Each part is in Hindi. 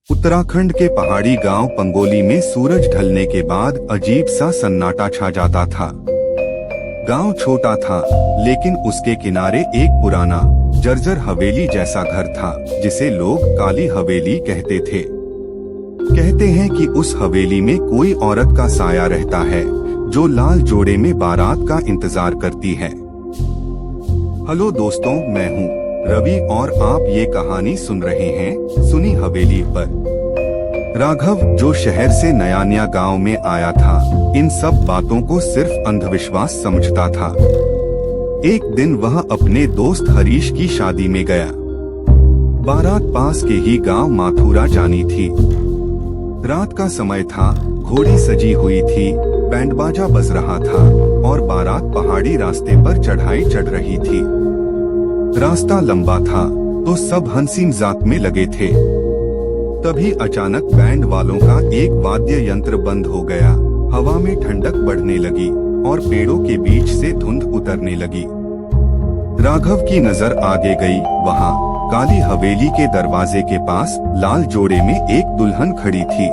उत्तराखंड के पहाड़ी गांव पंगोली में सूरज ढलने के बाद अजीब सा सन्नाटा छा जाता था। गांव छोटा था, लेकिन उसके किनारे एक पुराना जर्जर हवेली जैसा घर था, जिसे लोग काली हवेली कहते थे। कहते हैं कि उस हवेली में कोई औरत का साया रहता है, जो लाल जोड़े में बारात का इंतजार करती है। हेलो दोस्तों, मैं हूँ रवि और आप ये कहानी सुन रहे हैं सुनी हवेली पर। राघव, जो शहर से नया गांव में आया था, इन सब बातों को सिर्फ अंधविश्वास समझता था। एक दिन वह अपने दोस्त हरीश की शादी में गया। बारात पास के ही गांव माथुरा जानी थी। रात का समय था, घोड़ी सजी हुई थी, बैंड बाजा बज रहा था और बारात पहाड़ी रास्ते पर चढ़ाई चढ़ रही थी। रास्ता लंबा था तो सब हंसी मजाक में लगे थे। तभी अचानक बैंड वालों का एक वाद्य यंत्र बंद हो गया। हवा में ठंडक बढ़ने लगी और पेड़ों के बीच से धुंध उतरने लगी। राघव की नजर आगे गई। वहाँ काली हवेली के दरवाजे के पास लाल जोड़े में एक दुल्हन खड़ी थी।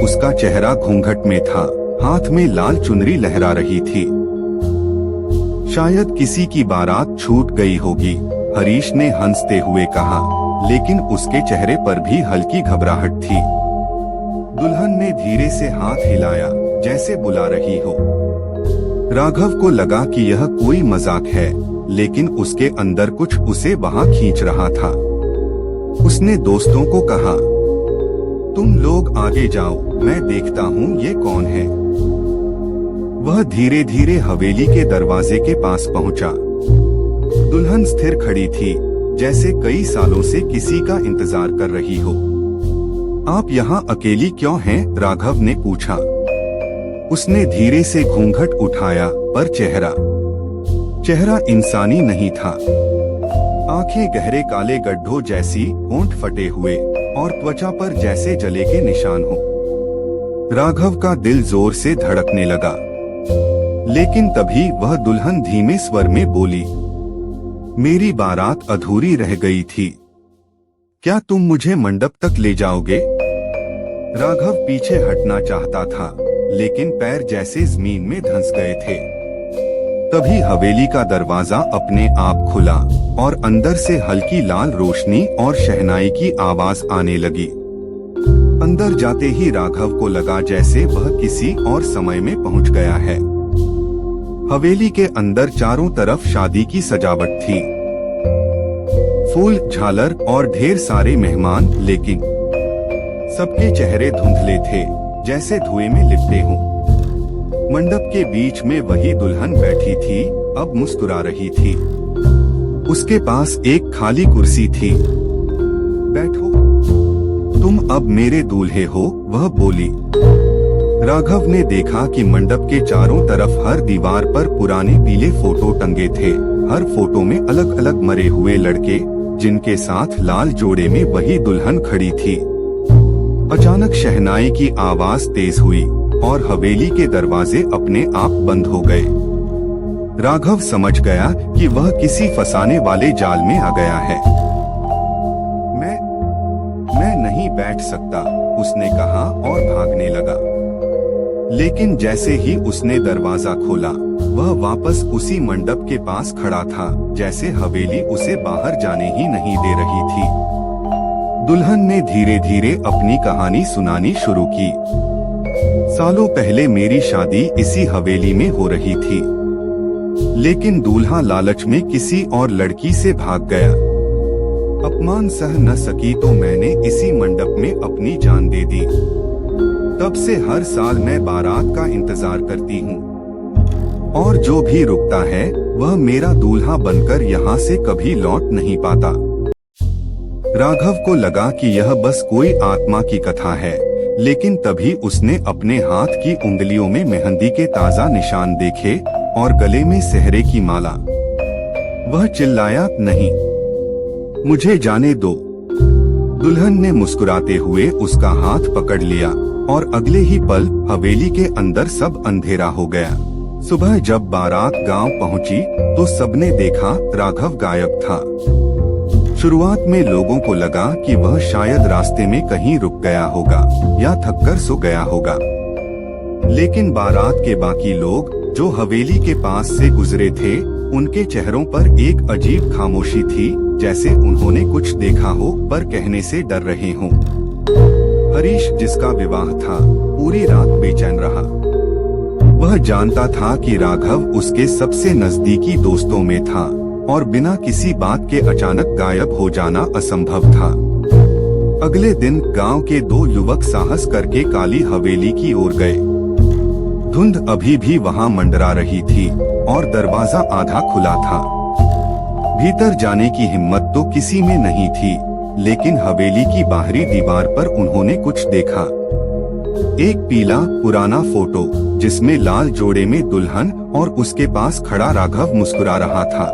उसका चेहरा घूंघट में था, हाथ में लाल चुनरी लहरा रही थी। शायद किसी की बारात छूट गई होगी, हरीश ने हंसते हुए कहा, लेकिन उसके चेहरे पर भी हल्की घबराहट थी। दुल्हन ने धीरे से हाथ हिलाया, जैसे बुला रही हो। राघव को लगा कि यह कोई मजाक है, लेकिन उसके अंदर कुछ उसे वहां खींच रहा था। उसने दोस्तों को कहा, तुम लोग आगे जाओ, मैं देखता हूँ ये कौन है। वह धीरे धीरे हवेली के दरवाजे के पास पहुंचा। दुल्हन स्थिर खड़ी थी, जैसे कई सालों से किसी का इंतजार कर रही हो। आप यहाँ अकेली क्यों हैं? राघव ने पूछा। उसने धीरे से घूंघट उठाया, पर चेहरा इंसानी नहीं था। आंखें गहरे काले गड्ढों जैसी, होंठ फटे हुए और त्वचा पर जैसे जले के निशान हो। राघव का दिल जोर से धड़कने लगा। लेकिन तभी वह दुल्हन धीमे स्वर में बोली, मेरी बारात अधूरी रह गई थी, क्या तुम मुझे मंडप तक ले जाओगे? राघव पीछे हटना चाहता था, लेकिन पैर जैसे जमीन में धंस गए थे। तभी हवेली का दरवाजा अपने आप खुला और अंदर से हल्की लाल रोशनी और शहनाई की आवाज आने लगी। अंदर जाते ही राघव को लगा जैसे वह किसी और समय में पहुंच गया है। हवेली के अंदर चारों तरफ शादी की सजावट थी, फूल, झालर और ढेर सारे मेहमान, लेकिन सबके चेहरे धुंधले थे, जैसे धुएं में लिपटे हों। मंडप के बीच में वही दुल्हन बैठी थी, अब मुस्कुरा रही थी। उसके पास एक खाली कुर्सी थी। बैठो, तुम अब मेरे दूल्हे हो, वह बोली। राघव ने देखा कि मंडप के चारों तरफ हर दीवार पर पुराने पीले फोटो टंगे थे। हर फोटो में अलग अलग मरे हुए लड़के, जिनके साथ लाल जोड़े में वही दुल्हन खड़ी थी। अचानक शहनाई की आवाज तेज हुई और हवेली के दरवाजे अपने आप बंद हो गए। राघव समझ गया कि वह किसी फंसाने वाले जाल में आ गया है। मैं नहीं बैठ सकता, उसने कहा और भागने लगा। लेकिन जैसे ही उसने दरवाजा खोला, वह वापस उसी मंडप के पास खड़ा था, जैसे हवेली उसे बाहर जाने ही नहीं दे रही थी। दुल्हन ने धीरे धीरे अपनी कहानी सुनानी शुरू की। सालों पहले मेरी शादी इसी हवेली में हो रही थी, लेकिन दूल्हा लालच में किसी और लड़की से भाग गया। अपमान सह न सकी तो मैंने इसी मंडप में अपनी जान दे दी। तब से हर साल मैं बारात का इंतजार करती हूँ, और जो भी रुकता है वह मेरा दूल्हा बनकर यहाँ से कभी लौट नहीं पाता। राघव को लगा कि यह बस कोई आत्मा की कथा है, लेकिन तभी उसने अपने हाथ की उंगलियों में मेहंदी के ताजा निशान देखे और गले में सेहरे की माला। वह चिल्लाया, नहीं, मुझे जाने दो। दुल्हन ने मुस्कुराते हुए उसका हाथ पकड़ लिया और अगले ही पल हवेली के अंदर सब अंधेरा हो गया। सुबह जब बारात गांव पहुंची तो सबने देखा राघव गायब था। शुरुआत में लोगों को लगा कि वह शायद रास्ते में कहीं रुक गया होगा या थककर सो गया होगा। लेकिन बारात के बाकी लोग जो हवेली के पास से गुजरे थे, उनके चेहरों पर एक अजीब खामोशी थी, जैसे उन्होंने कुछ देखा हो पर कहने से डर रहे हों। हरीश, जिसका विवाह था, पूरी रात बेचैन रहा। वह जानता था कि राघव उसके सबसे नजदीकी दोस्तों में था और बिना किसी बात के अचानक गायब हो जाना असंभव था। अगले दिन गांव के 2 युवक साहस करके काली हवेली की ओर गए। धुंध अभी भी वहां मंडरा रही थी और दरवाजा आधा खुला था। भीतर जाने की हिम्मत तो किसी में नहीं थी, लेकिन हवेली की बाहरी दीवार पर उन्होंने कुछ देखा। एक पीला पुराना फोटो जिसमें लाल जोड़े में दुल्हन और उसके पास खड़ा राघव मुस्कुरा रहा था।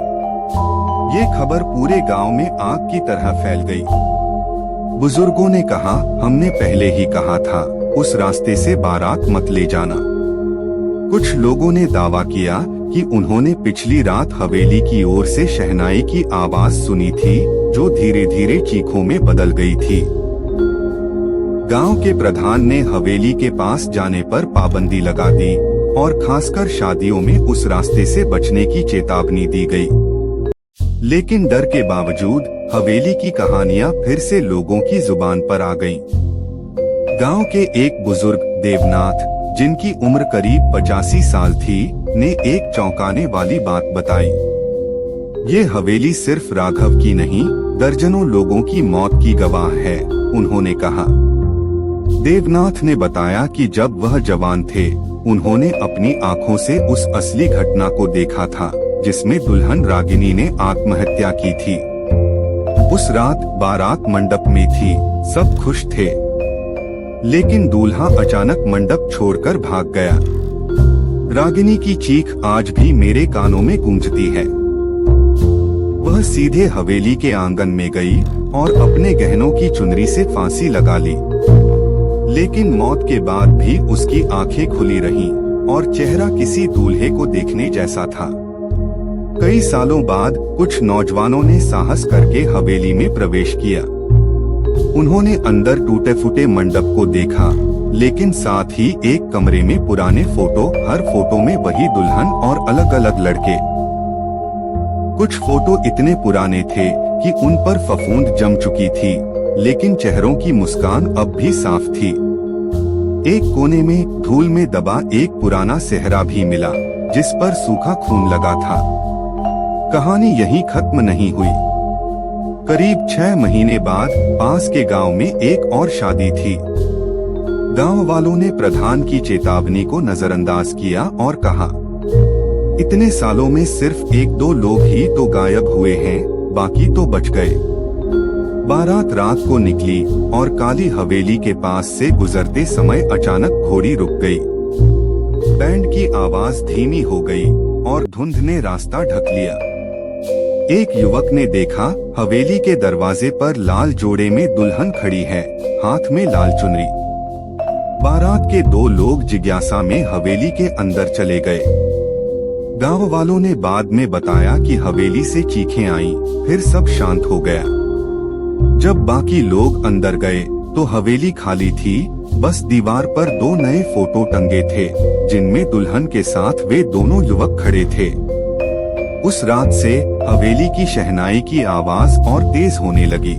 ये खबर पूरे गांव में आग की तरह फैल गई। बुजुर्गों ने कहा, हमने पहले ही कहा था, उस रास्ते से बारात मत ले जाना। कुछ लोगों ने दावा किया कि उन्होंने पिछली रात हवेली की ओर से शहनाई की आवाज सुनी थी, जो धीरे धीरे चीखों में बदल गई थी। गांव के प्रधान ने हवेली के पास जाने पर पाबंदी लगा दी और खासकर शादियों में उस रास्ते से बचने की चेतावनी दी गई। लेकिन डर के बावजूद हवेली की कहानियां फिर से लोगों की जुबान पर आ गईं। गांव के एक बुजुर्ग देवनाथ, जिनकी उम्र करीब 85 साल थी, ने एक चौंकाने वाली बात बताई। ये हवेली सिर्फ राघव की नहीं, दर्जनों लोगों की मौत की गवाह है, उन्होंने कहा। देवनाथ ने बताया कि जब वह जवान थे, उन्होंने अपनी आंखों से उस असली घटना को देखा था, जिसमें दुल्हन रागिनी ने आत्महत्या की थी। उस रात बारात मंडप में थी, सब खुश थे, लेकिन दूल्हा अचानक मंडप छोड़कर भाग गया। रागिनी की चीख आज भी मेरे कानों में गूंजती है। वह सीधे हवेली के आंगन में गई और अपने गहनों की चुनरी से फांसी लगा ली। लेकिन मौत के बाद भी उसकी आंखें खुली रहीं और चेहरा किसी दूल्हे को देखने जैसा था। कई सालों बाद कुछ नौजवानों ने साहस करके हवेली में प्रवेश किया। उन्होंने अंदर टूटे फूटे मंडप को देखा, लेकिन साथ ही एक कमरे में पुराने फोटो, हर फोटो में वही दुल्हन और अलग अलग लड़के। कुछ फोटो इतने पुराने थे कि उन पर फफूंद जम चुकी थी, लेकिन चेहरों की मुस्कान अब भी साफ थी। एक कोने में धूल में दबा एक पुराना सेहरा भी मिला, जिस पर सूखा खून लगा था। कहानी यहीं खत्म नहीं हुई। करीब 6 महीने बाद पास के गांव में एक और शादी थी। गांव वालों ने प्रधान की चेतावनी को नजरअंदाज किया और कहा, इतने सालों में सिर्फ 1-2 लोग ही तो गायब हुए हैं, बाकी तो बच गए। बारात रात को निकली और काली हवेली के पास से गुजरते समय अचानक घोड़ी रुक गई। बैंड की आवाज धीमी हो गई और धुंध ने रास्ता ढक लिया। एक युवक ने देखा, हवेली के दरवाजे पर लाल जोड़े में दुल्हन खड़ी है, हाथ में लाल चुनरी। बारात के 2 लोग जिज्ञासा में हवेली के अंदर चले गए। गांव वालों ने बाद में बताया कि हवेली से चीखें आईं, फिर सब शांत हो गया। जब बाकी लोग अंदर गए तो हवेली खाली थी, बस दीवार पर 2 नए फोटो टंगे थे, जिनमें दुल्हन के साथ वे दोनों युवक खड़े थे। उस रात से हवेली की शहनाई की आवाज और तेज होने लगी।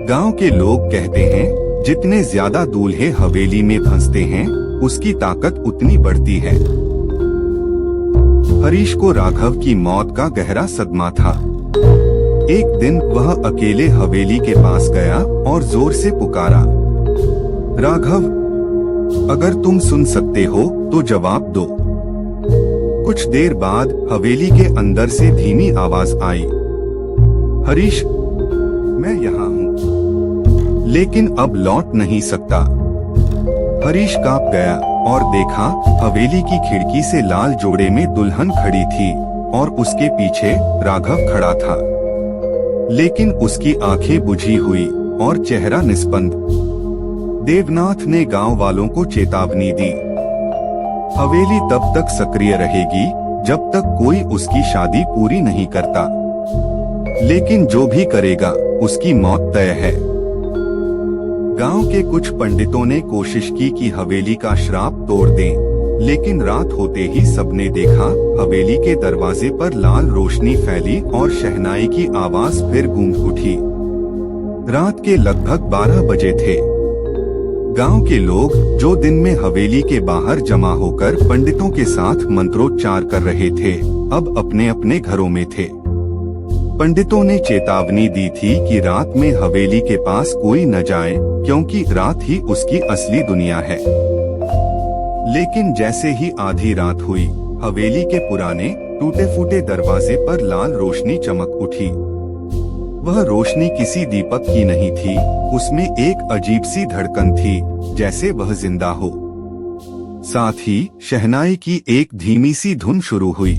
गांव के लोग कहते हैं, जितने ज्यादा दूल्हे हवेली में फंसते हैं, उसकी ताकत उतनी बढ़ती है। हरीश को राघव की मौत का गहरा सदमा था। एक दिन वह अकेले हवेली के पास गया और जोर से पुकारा, राघव, अगर तुम सुन सकते हो तो जवाब दो। कुछ देर बाद हवेली के अंदर से धीमी आवाज आई, हरीश, मैं यहाँ हूँ, लेकिन अब लौट नहीं सकता। हरीश कांप गया और देखा, हवेली की खिड़की से लाल जोड़े में दुल्हन खड़ी थी और उसके पीछे राघव खड़ा था, लेकिन उसकी आंखें बुझी हुई और चेहरा निस्पंद। देवनाथ ने गांव वालों को चेतावनी दी, हवेली तब तक सक्रिय रहेगी जब तक कोई उसकी शादी पूरी नहीं करता। लेकिन जो भी करेगा उसकी मौत तय है। गांव के कुछ पंडितों ने कोशिश की कि हवेली का श्राप तोड़ दें, लेकिन रात होते ही सबने देखा हवेली के दरवाजे पर लाल रोशनी फैली और शहनाई की आवाज फिर गूंज उठी। रात के लगभग 12 बजे थे। गांव के लोग जो दिन में हवेली के बाहर जमा होकर पंडितों के साथ मंत्रोच्चार कर रहे थे, अब अपने अपने घरों में थे। पंडितों ने चेतावनी दी थी कि रात में हवेली के पास कोई न जाए, क्योंकि रात ही उसकी असली दुनिया है। लेकिन जैसे ही आधी रात हुई, हवेली के पुराने टूटे फूटे दरवाजे पर लाल रोशनी चमक उठी। वह रोशनी किसी दीपक की नहीं थी, उसमें एक अजीब सी धड़कन थी, जैसे वह जिंदा हो। साथ ही शहनाई की एक धीमी सी धुन शुरू हुई,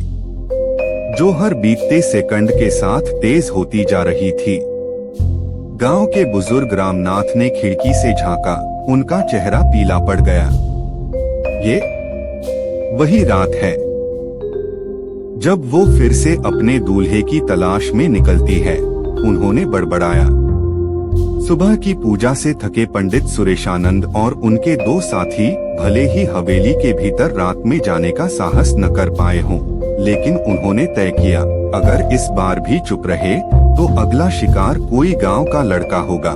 जो हर बीतते सेकंड के साथ तेज होती जा रही थी। गांव के बुजुर्ग रामनाथ ने खिड़की से झांका, उनका चेहरा पीला पड़ गया। ये वही रात है जब वो फिर से अपने दूल्हे की तलाश में निकलती है, उन्होंने बड़बड़ाया। सुबह की पूजा से थके पंडित सुरेशानंद और उनके 2 साथी भले ही हवेली के भीतर रात में जाने का साहस न कर पाए हों, लेकिन उन्होंने तय किया, अगर इस बार भी चुप रहे तो अगला शिकार कोई गांव का लड़का होगा।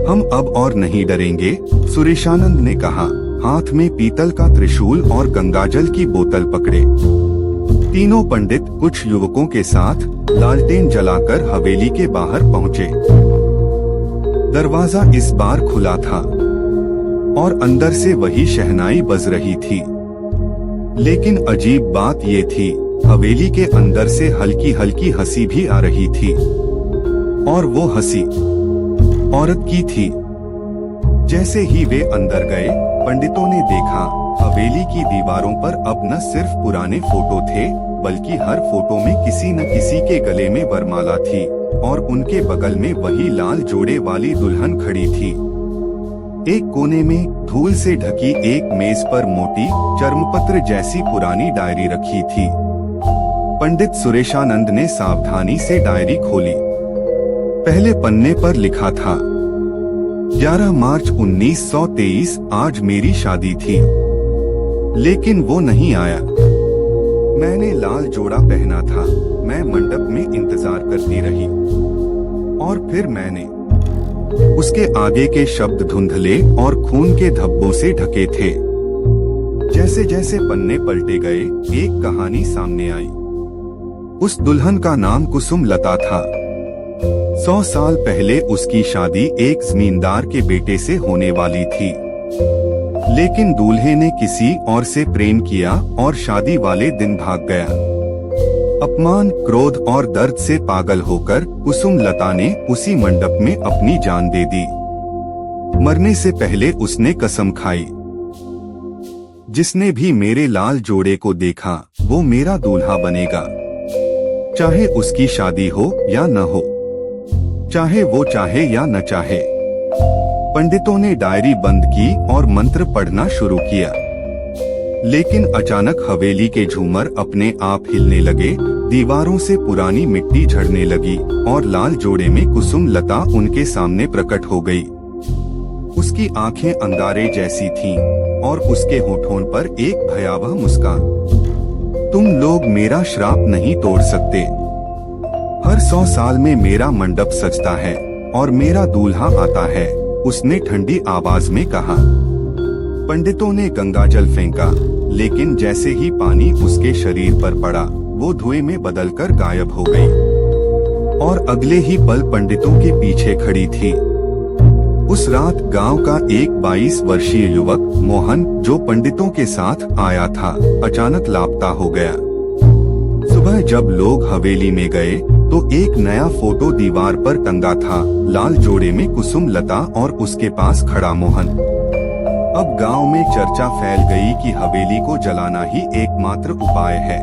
हम अब और नहीं डरेंगे, सुरेशानंद ने कहा, हाथ में पीतल का त्रिशूल और गंगाजल की बोतल पकड़े। तीनों पंडित कुछ युवकों के साथ लालटेन जलाकर हवेली के बाहर पहुंचे। दरवाजा इस बार खुला था और अंदर से वही शहनाई बज रही थी। लेकिन अजीब बात ये थी, हवेली के अंदर से हल्की हल्की हंसी भी आ रही थी, और वो हंसी औरत की थी। जैसे ही वे अंदर गए, पंडितों ने देखा हवेली की दीवारों पर अब न सिर्फ पुराने फोटो थे, बल्कि हर फोटो में किसी न किसी के गले में वरमाला थी, और उनके बगल में वही लाल जोड़े वाली दुल्हन खड़ी थी। एक कोने में धूल से ढकी एक मेज पर मोटी चर्मपत्र जैसी पुरानी डायरी रखी थी। पंडित सुरेशानंद ने सावधानी से डायरी खोली। पहले पन्ने पर लिखा था, 11 मार्च 1923 आज मेरी शादी थी, लेकिन वो नहीं आया। मैंने लाल जोड़ा पहना था, मैं मंडप में इंतजार करती रही, और फिर मैंने। उसके आगे के शब्द धुंधले और खून के धब्बों से ढके थे। जैसे जैसे पन्ने पलटे गए, एक कहानी सामने आई। उस दुल्हन का नाम कुसुम लता था। 100 साल पहले उसकी शादी एक जमींदार के बेटे से होने वाली थी, लेकिन दूल्हे ने किसी और से प्रेम किया और शादी वाले दिन भाग गया। अपमान, क्रोध और दर्द से पागल होकर कुसुम लता ने उसी मंडप में अपनी जान दे दी। मरने से पहले उसने कसम खाई, जिसने भी मेरे लाल जोड़े को देखा वो मेरा दूल्हा बनेगा, चाहे उसकी शादी हो या न हो, चाहे वो चाहे या न चाहे। पंडितों ने डायरी बंद की और मंत्र पढ़ना शुरू किया। लेकिन अचानक हवेली के झूमर अपने आप हिलने लगे, दीवारों से पुरानी मिट्टी झड़ने लगी और लाल जोड़े में कुसुम लता उनके सामने प्रकट हो गई। उसकी आंखें अंगारे जैसी थीं और उसके होठों पर एक भयावह मुस्कान। तुम लोग मेरा श्राप नहीं तोड़ सकते। हर 100 साल में मेरा मंडप सजता है और मेरा दूल्हा आता है, उसने ठंडी आवाज में कहा। पंडितों ने गंगाजल फेंका, लेकिन जैसे ही पानी उसके शरीर पर पड़ा, वो धुएं में बदलकर गायब हो गई। और अगले ही पल पंडितों के पीछे खड़ी थी। उस रात गांव का एक 22 वर्षीय युवक मोहन, जो पंडितों के साथ आया था, अचानक लापता हो गया। सुबह जब लोग हवेली में गए तो एक नया फोटो दीवार पर टंगा था, लाल जोड़े में कुसुम लता और उसके पास खड़ा मोहन। अब गांव में चर्चा फैल गई कि हवेली को जलाना ही एकमात्र उपाय है।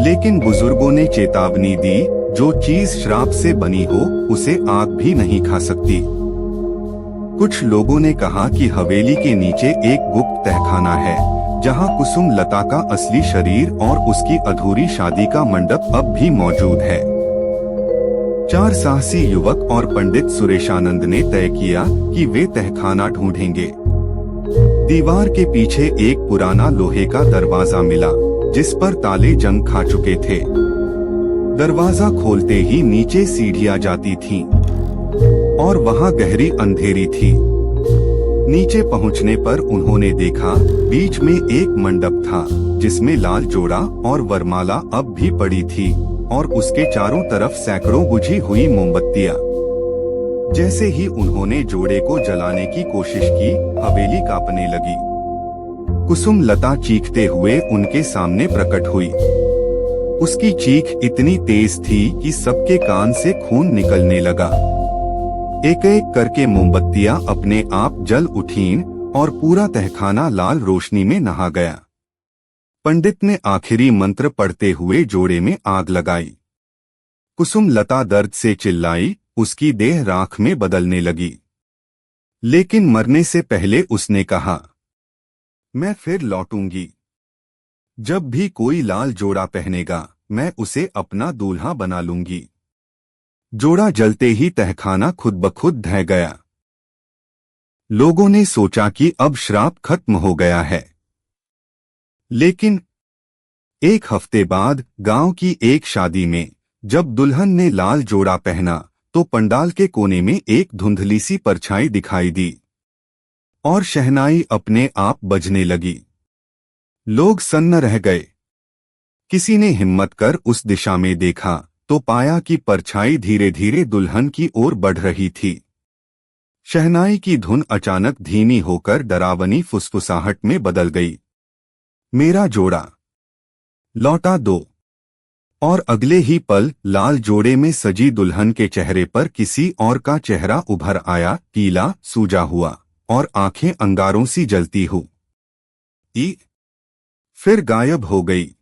लेकिन बुजुर्गों ने चेतावनी दी, जो चीज श्राप से बनी हो उसे आग भी नहीं खा सकती। कुछ लोगों ने कहा कि हवेली के नीचे एक गुप्त तहखाना है, जहां कुसुम लता का असली शरीर और उसकी अधूरी शादी का मंडप अब भी मौजूद है। चार साहसी युवक और पंडित सुरेशानंद ने तय किया कि वे तहखाना ढूंढेंगे। दीवार के पीछे एक पुराना लोहे का दरवाजा मिला, जिस पर ताले जंग खा चुके थे। दरवाजा खोलते ही नीचे सीढ़ियां जाती थीं, और वहां गहरी अंधेरी थी। नीचे पहुंचने पर उन्होंने देखा, बीच में एक मंडप था, जिसमें लाल जोड़ा और वरमाला अब भी पड़ी थी, और उसके चारों तरफ सैकड़ों बुझी हुई मोमबत्तियां। जैसे ही उन्होंने जोड़े को जलाने की कोशिश की, हवेली कांपने लगी। कुसुम लता चीखते हुए उनके सामने प्रकट हुई। उसकी चीख इतनी तेज थी कि सबके कान से खून निकलने लगा। एक एक करके मोमबत्तियां अपने आप जल उठीं और पूरा तहखाना लाल रोशनी में नहा गया। पंडित ने आखिरी मंत्र पढ़ते हुए जोड़े में आग लगाई। कुसुम लता दर्द से चिल्लाई, उसकी देह राख में बदलने लगी। लेकिन मरने से पहले उसने कहा, मैं फिर लौटूंगी। जब भी कोई लाल जोड़ा पहनेगा, मैं उसे अपना दूल्हा बना लूंगी। जोड़ा जलते ही तहखाना खुद ब खुद ढह गया। लोगों ने सोचा कि अब श्राप खत्म हो गया है। लेकिन एक हफ्ते बाद गांव की एक शादी में जब दुल्हन ने लाल जोड़ा पहना, तो पंडाल के कोने में एक धुंधली सी परछाई दिखाई दी और शहनाई अपने आप बजने लगी। लोग सन्न रह गए। किसी ने हिम्मत कर उस दिशा में देखा तो पाया कि परछाई धीरे धीरे दुल्हन की ओर बढ़ रही थी। शहनाई की धुन अचानक धीमी होकर डरावनी फुसफुसाहट में बदल गई। मेरा जोड़ा लौटा दो। और अगले ही पल लाल जोड़े में सजी दुल्हन के चेहरे पर किसी और का चेहरा उभर आया, पीला, सूजा हुआ और आंखें अंगारों सी जलती हुई। फिर गायब हो गई।